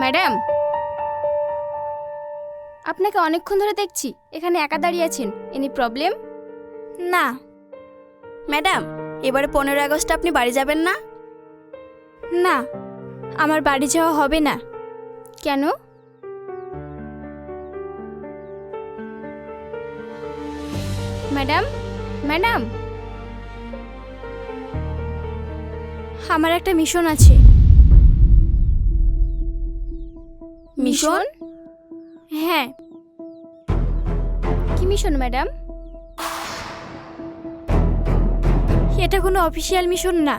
Madam, আপনাকে অনেকক্ষণ ধরে দেখছি এখানে একা দাঁড়িয়ে আছেন। Any problem? না ম্যাডাম, এবারে 15 আগস্ট আপনি বাড়ি যাবেন না? না, আমার বাড়ি যাওয়া হবে না। কেন? ম্যাডাম, ম্যাডাম, আমার একটা মিশন আছে। মিশন? হ্যাঁ। কি মিশন ম্যাডাম? এটা কোনো অফিসিয়াল মিশন না,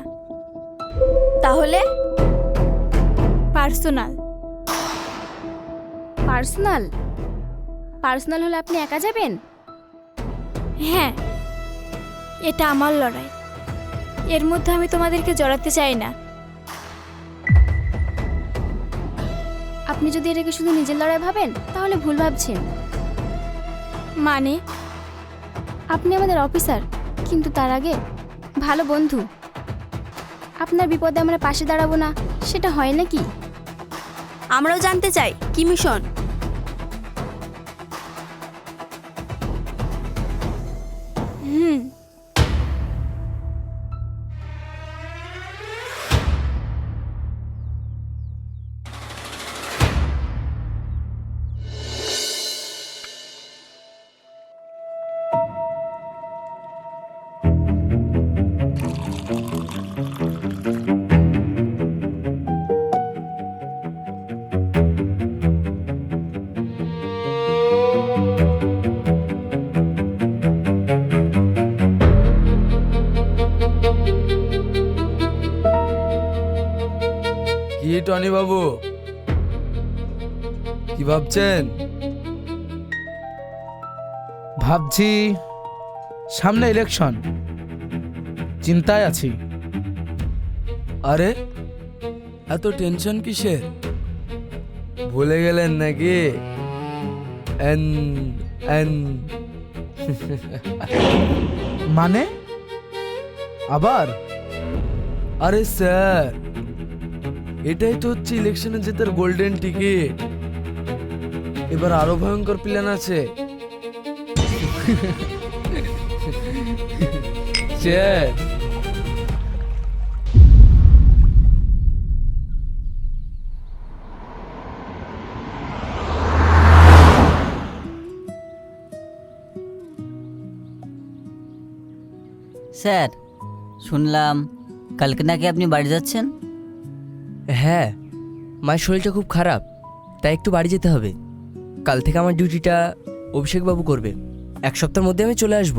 তাহলে? পার্সোনাল। পার্সোনাল? পার্সোনাল হলে আপনি একা যাবেন? হ্যাঁ, এটা আমার লড়াই। এর মধ্যে আমি তোমাদেরকে জড়াতে চাই না। আপনি যদি এটাকে শুধু নিজের লড়াই ভাবেন তাহলে ভুল ভাবছেন। মানে আপনি আমাদের অফিসার, কিন্তু তার আগে ভালো বন্ধু। আপনার বিপদে আমরা পাশে দাঁড়াবো না, সেটা হয় নাকি? আমরাও জানতে চাই কি মিশন। হুম, কি টনি বাবু, কি ভাবছেন? ভাবছি সামনে ইলেকশন, চিন্তায় আছি। আরে এত টেনশন কিসের? ভুলে গেলেন নাকি? এন এন মানে আবার? আরে স্যার, এটাই তো হচ্ছে ইলেকশনে জেতার গোল্ডেন টিকিট। এবার আরো ভয়ঙ্কর প্ল্যান আছে। স্যার, স্যার, শুনলাম কালকে নাকি আপনি বাড়ি যাচ্ছেন? হ্যাঁ, মায়ের শরীরটা খুব খারাপ, তাই একটু বাড়ি যেতে হবে। কাল থেকে আমার ডিউটিটা অভিষেকবাবু করবে। 1 সপ্তাহের মধ্যে আমি চলে আসব।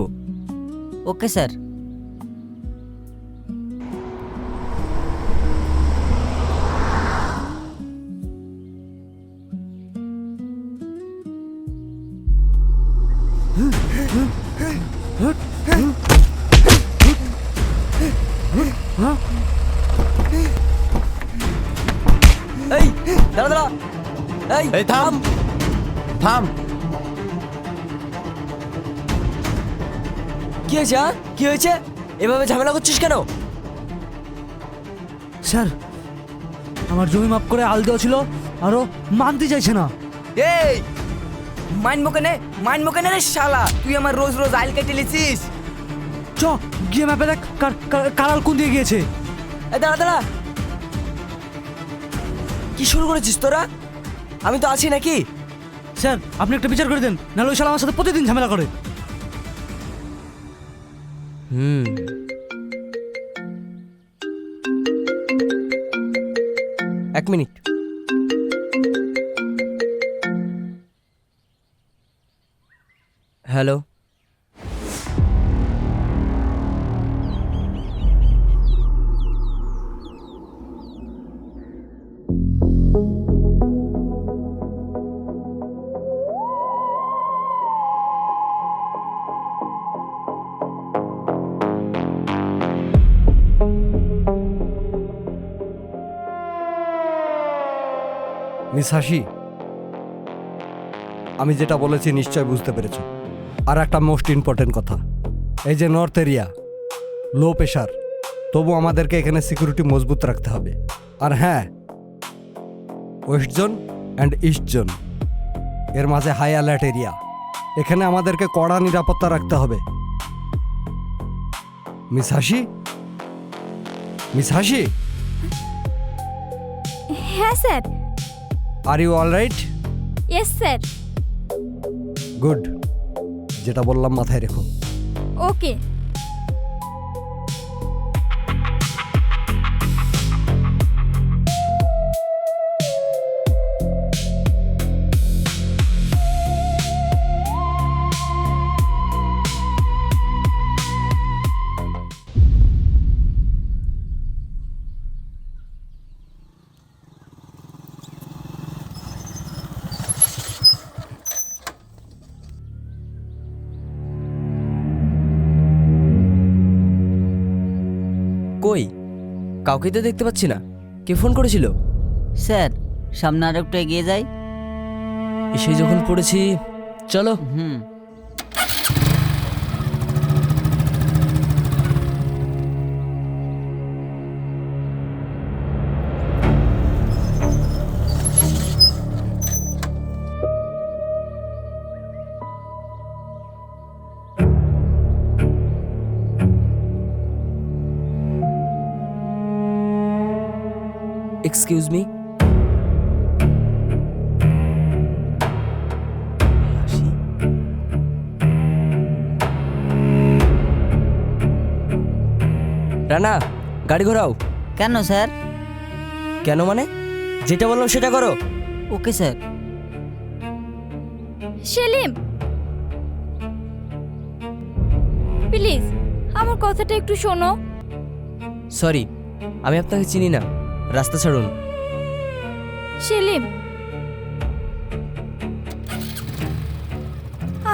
Okay sir. এই দাঁড়া দাঁড়া, এই থাম থাম। কি হয়েছে? কি হয়েছে? এভাবে ঝামেলা করছিস কেন? স্যার, আমার জমি মাপ করে আল দেওয়া ছিল, আরো মানতে চাইছে না। এই মাইন মোকে নে রে শালা, তুই আমার রোজ রোজ আইল কেটে লিছিস। চ গিয়ে ম্যাপে দেখ কার আল কোন দিয়ে গিয়েছে। এই দাঁড়া দাঁড়া, কি শুরু করেছিস তোরা? আমি তো আছি নাকি? স্যার, আপনি একটা বিচার করে দেন, নাহলে ওই শালা আমার সাথে প্রতিদিন ঝামেলা করে। এক মিনিট। হ্যালো, মিস হাসি, আমি যেটা বলেছি নিশ্চয় বুঝতে পেরেছো। আর একটা মোস্ট ইম্পর্টেন্ট কথা, এই যে নর্থ এরিয়া, লো প্রেশার, তবু আমাদেরকে এখানে সিকিউরিটি মজবুত রাখতে হবে। আর হ্যাঁ, West zone and east zone, এর মাঝে হাই অ্যালার্ট এরিয়া। এখানে আমাদেরকে কড়া নিরাপত্তা রাখতে হবে। মিস হাসি, মিস হাসি, হ্যাঁ sir. Are you all right? Yes sir. Good, যেটা বললাম মাথায় রেখো। ওকে। কই কাউকে তো দেখতে পাচ্ছি না। কে ফোন করেছিল? স্যার সামনে আর একটু এগিয়ে যাই। এসে যখন পড়েছি, চলো। হুম। Excuse me. রানা, গাড়ি ঘোরাও। কেন স্যার? কেন মানে? যেটা বললাম সেটা করো। Okay sir. সেলিম, প্লিজ আমার কথাটা একটু শোনো। সরি, আমি আপনাকে চিনি না, রাস্তা ছাড়ুন। সেলিম,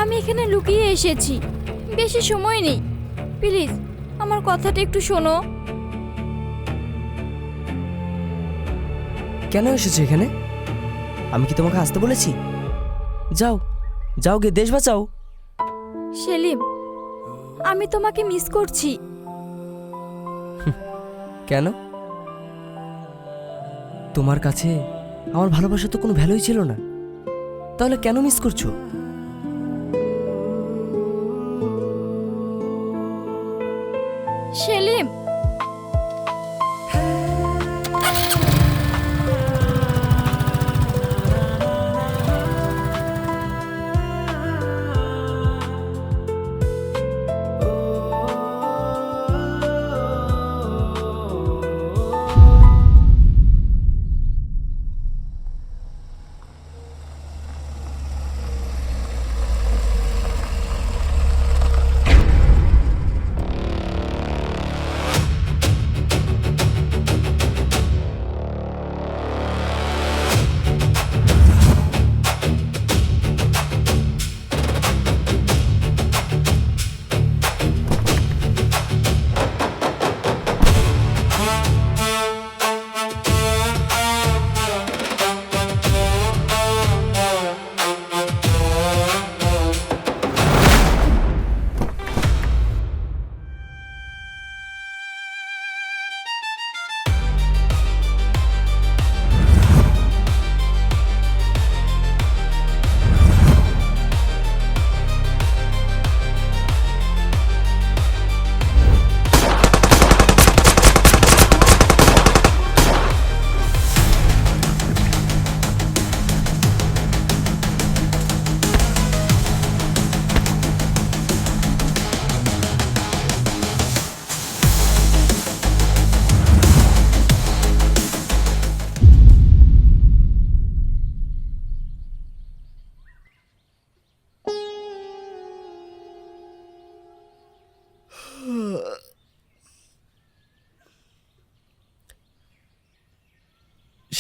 আমি এখানে লুকিয়ে এসেছি, বেশি সময় নেই, প্লিজ আমার কথাটা একটু শোনো। কেন এসেছো এখানে? আমি কি তোমাকে আসতে বলেছি? যাও, যাও গিয়ে দেশ বাঁচাও। সেলিম, আমি তোমাকে মিস করছি। কেন? তোমার কাছে আমার ভালোবাসা তো কোনো ভ্যালুই ছিল না, তাহলে কেন মিস করছো? সেলিম,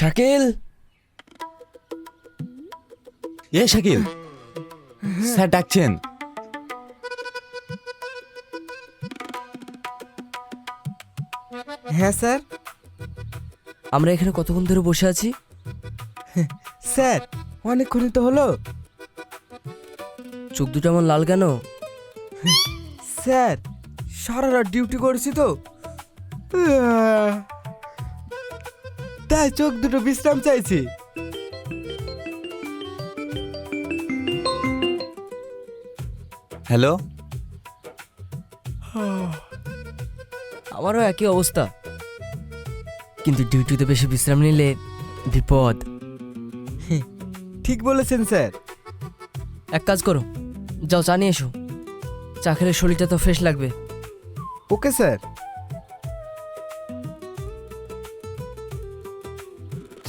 শাকিল, শাকিল, স্যার ডাকছেন। হ্যাঁ স্যার। আমরা এখানে কতক্ষণ ধরে বসে আছি? স্যার অনেকক্ষণই তো হলো। চোখ দুটো আমার লাল কেন? স্যার সারা রাত ডিউটি করেছি তো, তাই চোখ দুটো বিশ্রাম চাইছি। হ্যালো। আমারও একই অবস্থা, কিন্তু ডিউটিতে বেশি বিশ্রাম নিলে বিপদ। ঠিক বলেছেন স্যার। এক কাজ করো, যাও চা নিয়ে এসো। চা খেলে শরীরটা তো ফ্রেশ লাগবে। Okay sir.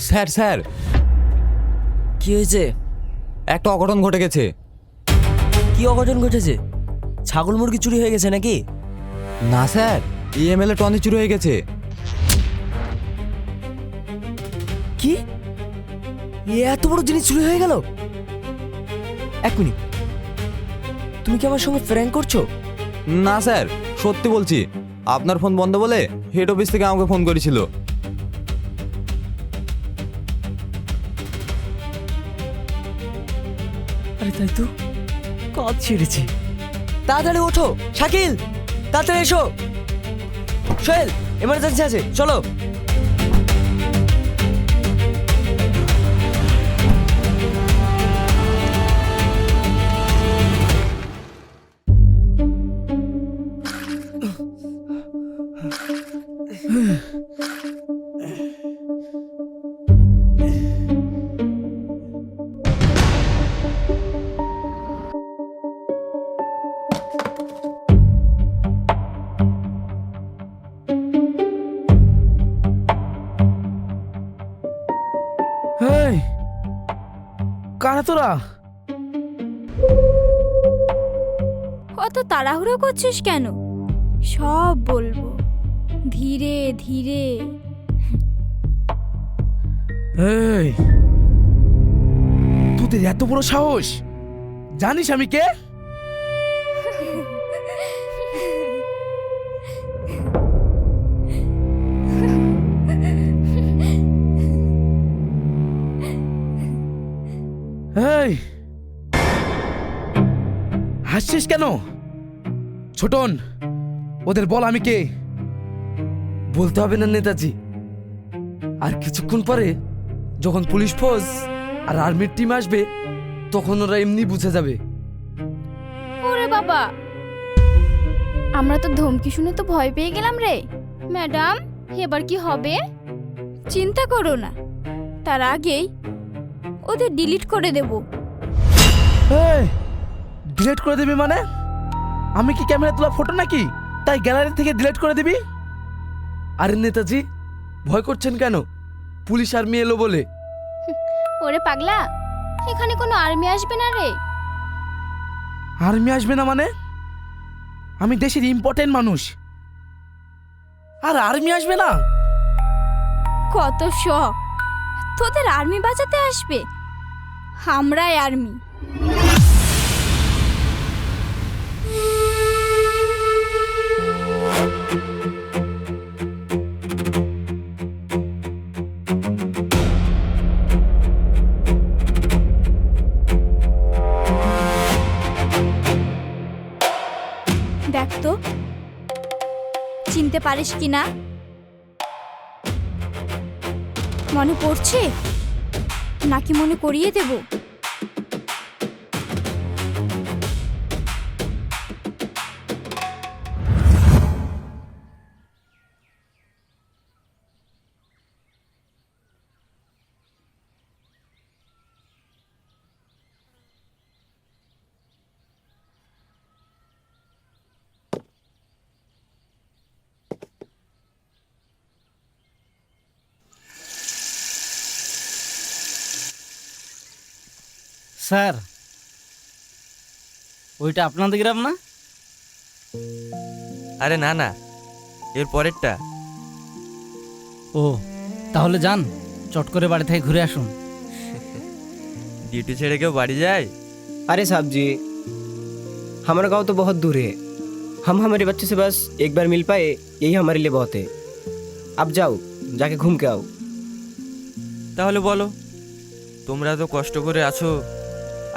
স্যার স্যার, কি হয়েছে? একটা অঘটন ঘটে গেছে। কি অঘটন ঘটেছে? ছাগল মুরগি চুরি হয়ে গেছে নাকি? না স্যার, ইএমএল এ টনি চুরি হয়ে গেছে। কি? এত বড় জিনিস চুরি হয়ে গেল? এক মিনিট, তুমি কি আমার সঙ্গে প্র্যাঙ্ক করছো? না স্যার, সত্যি বলছি। আপনার ফোন বন্ধ বলে হেড অফিস থেকে আমাকে ফোন করেছিল। আরে তাই তো, কাজ ছেড়েছি। তাড়াতাড়ি ওঠো শাকিল, তাড়াতাড়ি এসো। সোহেল, এমার্জেন্সি আছে, চলো। হেই, কারা তোরা? অত তাড়াহুড়ো করছিস কেন? সব বলবো, ধীরে ধীরে। এই, তোদের এত বড় সাহস! জানিস আমি কে? এই, হাসছিস কেন? ছোটন, ওদের বল আমি কে। বলতে হবে না নেতাজি, আর কিছুক্ষণ পরে যখন পুলিশ ফোর্স আর আর্মির টিম আসবে তখন ওরা এমনি বুঝে যাবে। ওরে বাবা, আমরা তো ধমকি শুনে তো ভয় পেয়ে গেলাম রে। ম্যাডাম, এবার কি হবে? চিন্তা করো না, তার আগেই ওদের ডিলিট করে দেব। ডিলিট করে দিবি মানে? আমি কি ক্যামেরা তোলা ফটো নাকি তাই গ্যালারি থেকে ডিলিট করে দিবি? আরে নেতাজি, ভয় করছেন কেন? পুলিশ আর্মি এলো বলে। ওরে পাগলা, এখানে কোনো আর্মি আসবে না রে। আর্মি আসবে না মানে? আমি দেশের ইম্পর্টেন্ট মানুষ, আর আর্মি আসবে না? কত শখ, তোদের আর্মি বাঁচাতে আসবে? আমরাই আর্মি। দেখ তো, চিনতে পারিস কিনা? মনে পড়ছে নাকি মনে করিয়ে দেব? স্যার, ওইটা আপনাদের গ্রাম না? আরে না না, এর পরেরটা। ও, তাহলে যান, চট করে বাড়ি থেকে ঘুরে আসুন। ডিউটি ছেড়ে কেউ বাড়ি যায়? अरे साहब जी, हमारा गांव तो बहुत दूर है। हम हमारे बच्चे से बस एक बार मिल पाए, यही हमारे लिए बहुत है। अब जाओ, जाके घूम के आओ। তাহলে বলো, তোমরা তো কষ্ট করে আছো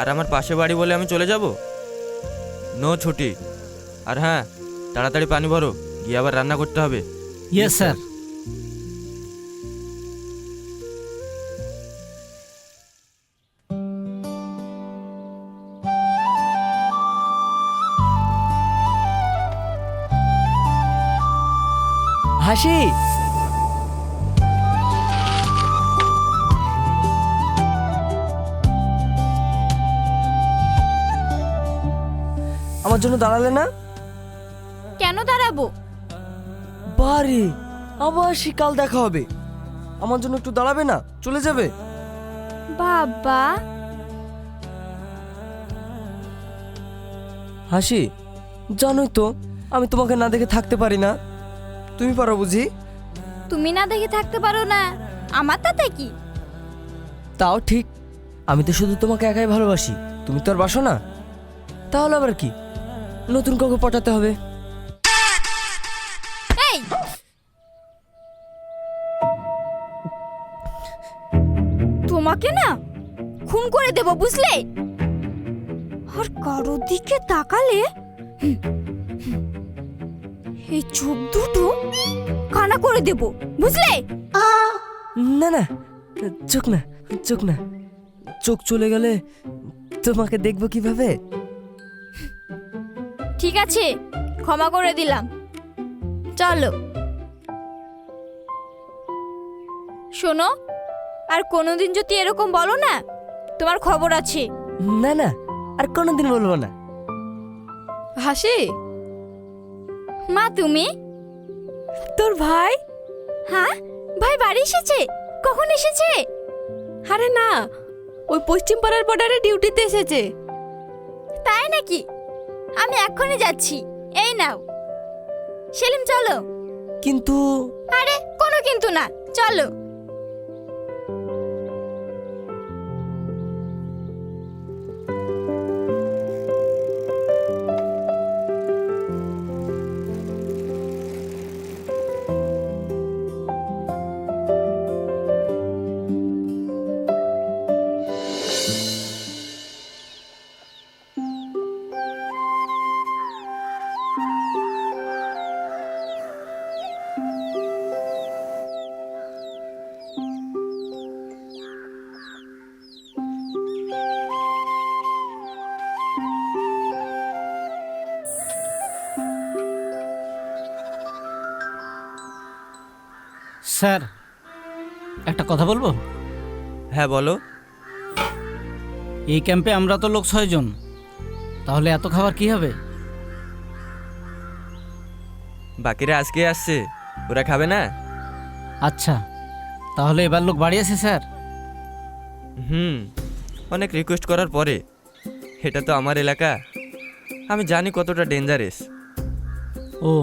আর আমার পাশে বাড়ি বলে আমি চলে যাব? নো ছুটি। আর হ্যাঁ, তাড়াতাড়ি পানি ভরো, গিয়ে আবার রান্না করতে হবে। Yes sir. হাসি, আমার জন্য দাঁড়ালে না? কেন দাঁড়াবো? বারে আবার কাল দেখা হবে, আমার জন্য একটু দাঁড়াবে না? চলে যাবে? বাবা, হাসি, জানোই তো আমি তোমাকে না দেখে থাকতে পারি না। তুমি পারো বুঝি? তুমি না দেখে থাকতে পারো না, আমার তাতে কি? তাও ঠিক, আমি তো শুধু তোমাকে একাই ভালোবাসি, তুমি তো আর বাসো না। তাহলে আবার কি, নতুন কাউকে পটাতে হবে। এই, তোমাকে না খুন করে দেব, বুঝলে? আর কারোর দিকে তাকালে এই চোখ দুটো কানা করে দেব, বুঝলে? না না, চোখ না, চোখ না, চোখ চলে গেলে তোমাকে দেখবো কিভাবে? ঠিক আছে, ক্ষমা করে দিলাম, চলো। শোনো, আর কোনোদিন যদি এরকম বলো না, তোমার খবর আছে। না না, আর কোনোদিন বলবো না। হাসি, মা তুমি? তোর ভাই? হ্যাঁ, ভাই বাড়ি এসেছে? কখন এসেছে? আরে না, ওই পশ্চিম পাড়ার বর্ডারে ডিউটিতে এসেছে। তাই নাকি? আমি এক্ষুনি যাচ্ছি, এই নাও। সেলিম চলো। কিন্তু আরে কোনো কিন্তু না, চলো। স্যার, একটা কথা বলবো? হ্যাঁ বলো। এই ক্যাম্পে আমরা তো লোক 6 জন, তাহলে এত খাবার কি হবে? বাকিরা আজকে আসছে, ওরা খাবে না? আচ্ছা, তাহলে এবার লোক বাড়ি আছে স্যার? অনেক রিকোয়েস্ট করার পরে। এটা তো আমার এলাকা, আমি জানি কতটা ডেঞ্জারাস। ও,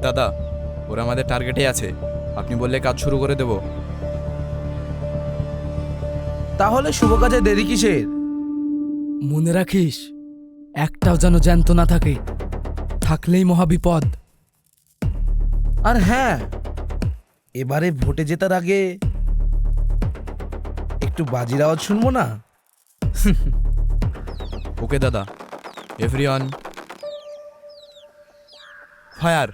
দাদা, ওরা আমাদের টার্গেটে আছে, আপনি বললে কাজ শুরু করে দেব। তাহলে শুভ কাজে দেরি কিসের? মনে রাখিস, একটাও যেন জ্যান্ত না থাকে, থাকলেই মহাবিপদ। আর হ্যাঁ, এবারে ভোটে জেতার আগে একটু বাজির আওয়াজ শুনবো না? ওকে দাদা, এভরিওয়ান ফায়ার।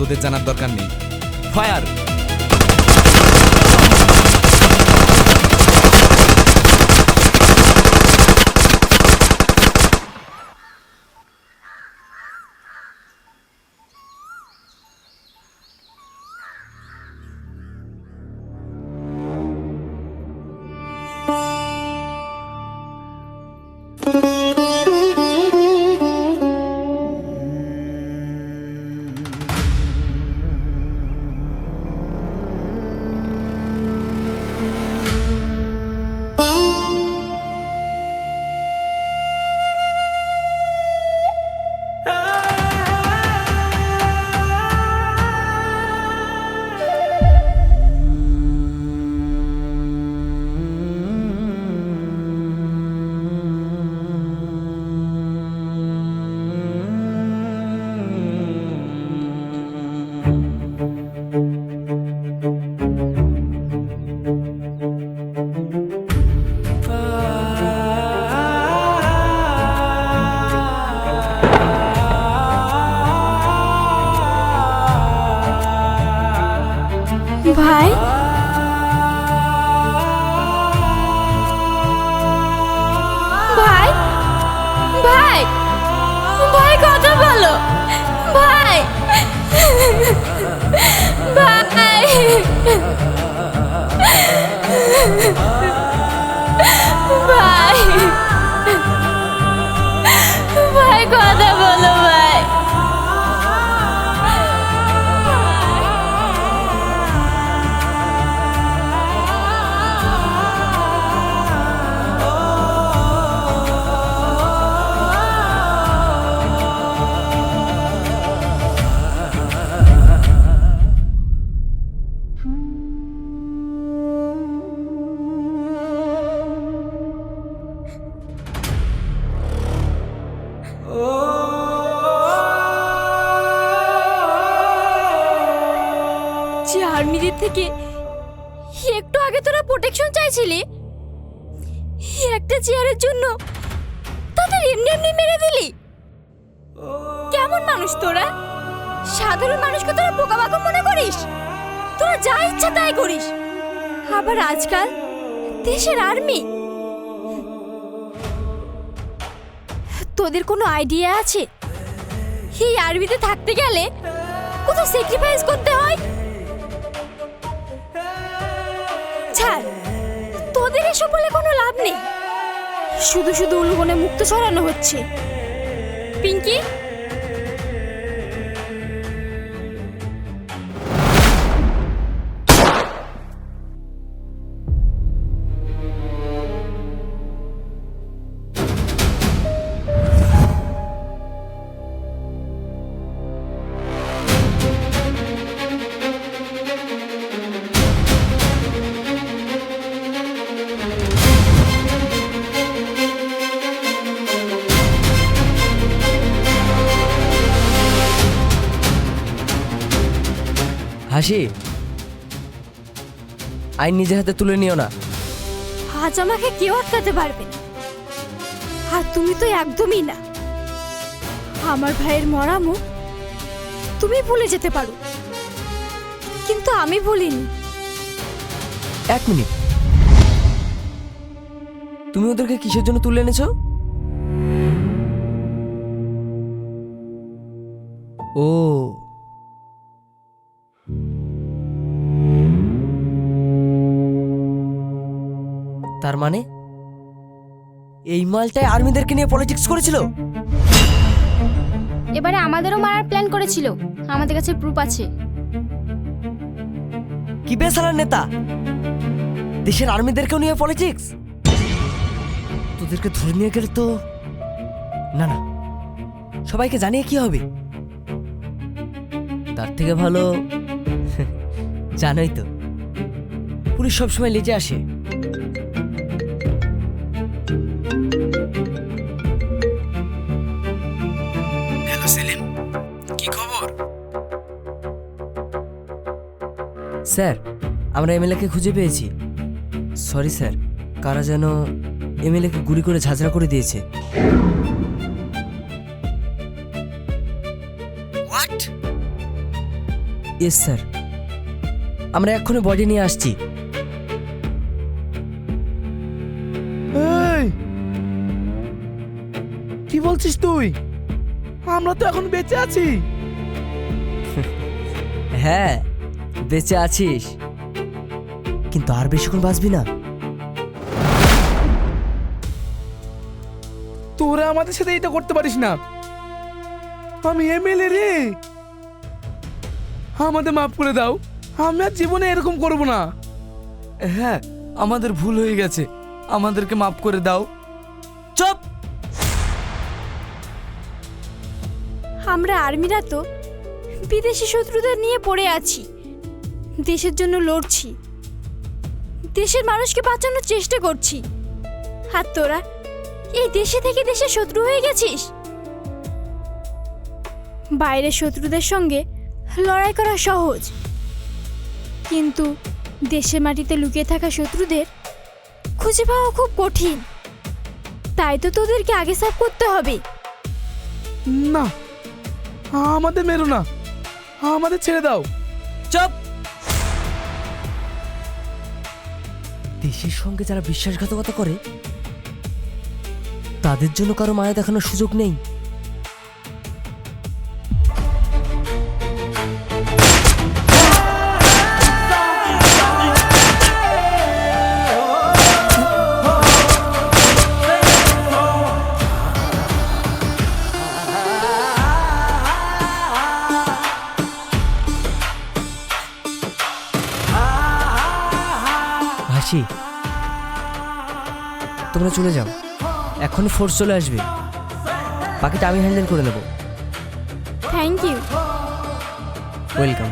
ওদের জানার দরকার নেই। ফায়ার! ভাই ভাই ভাই ভাই কথা বলো ভাই ভাই ভাই ভাই কথা বলো ভাই। যে আর্মিদের থেকে একটু আগে তোরা প্রোটেকশন চাইছিলি, একটা চেয়ারের জন্য তাদের এমনি এমনি মেরে দিলি। কেমন মানুষ তোরা? সাধারণ মানুষকে তোরা বোকাবাকা মনে করিস? তোরা যা ইচ্ছা তাই করিস। আবার আজকাল দেশের আর্মি, তোদের কোনো আইডিয়া আছে এই আর্মিতে থাকতে গেলে কত স্যাক্রিফাইস করতে হয়? ছাড়, তোদের এসব বলে কোনো লাভ নেই। শুধু শুধু উলুবনে মুক্ত ছড়ানো হচ্ছে। পিঙ্কি, হাসি, আইন নিজের হাতে তুলে নিও না। আজ আমাকে কেউ আটকাতে পারবে না। আর তুমি তো একদমই না। আমার ভাইয়ের মরা মুখ তুমি ভুলে যেতে পারো, কিন্তু আমি ভুলিনি। এক মিনিট, তুমি ওদেরকে কিসের জন্য তুলে এনেছো? ও, তার মানে এই মালটাই আর্মিদেরকে নিয়ে পলিটিক্স করেছিল। এবারে আমাদেরও মারার প্ল্যান করেছিল। আমাদের কাছে প্রুফ আছে। কি বেসালার নেতা, দেশের আর্মিদেরকেও নিয়ে পলিটিক্স। তোদেরকে ধরে নিয়ে গেলে তো না না, সবাইকে জানিয়ে কি হবে? তার থেকে ভালো জানোই তো, পুলিশ সবসময় লেজে আসে। হ্যালো সেলিম, কি খবর? স্যার, আমরা এমএলএকে খুঁজে পেয়েছি। সরি স্যার, কারা যেন এমএলএকে গুলি করে ঝাঁঝরা করে দিয়েছে। হোয়াট? ইয়েস স্যার, আমরা এক্ষুনি বডি নিয়ে আসছি। এই, কি বলছিস তুই? আমরা তো এখন বেঁচে আছি। হ্যাঁ, বেঁচে আছিস, কিন্তু আর বেশিক্ষণ বাঁচবি না। তোরা আমাদের সাথে এটা করতে পারিস না। আমি এমএলএ রে, আমাদের মাফ করে দাও। আমি আর জীবনে এরকম করব না। হ্যাঁ, আমাদের ভুল হয়ে গেছে, আমাদেরকে মাফ করে দাও। চুপ! আমরা আর্মিরা তো বিদেশি শত্রুদের নিয়ে পড়ে আছি, দেশের জন্য লড়ছি, দেশের মানুষকে বাঁচানোর চেষ্টা করছি। আর তোরা এই দেশে থেকে দেশের শত্রু হয়ে গেছিস। বাইরের শত্রুদের সঙ্গে লড়াই করা সহজ, কিন্তু দেশের মাটিতে লুকিয়ে থাকা শত্রুদের খুঁজে পাওয়া খুব কঠিন। তাই তো তোদেরকে আগে সাফ করতে হবে। না, আমাদের মেরো না, আমাদের ছেড়ে দাও। চুপ! দেশের সঙ্গে যারা বিশ্বাসঘাতকতা করে তাদের জন্য কারো মায়া দেখানোর সুযোগ নেই। হাসি, তোমরা চলে যাও, এখনই ফোর্স চলে আসবে, বাকিটা আমি হ্যান্ডেল করে নেব। Thank you. ওয়েলকাম।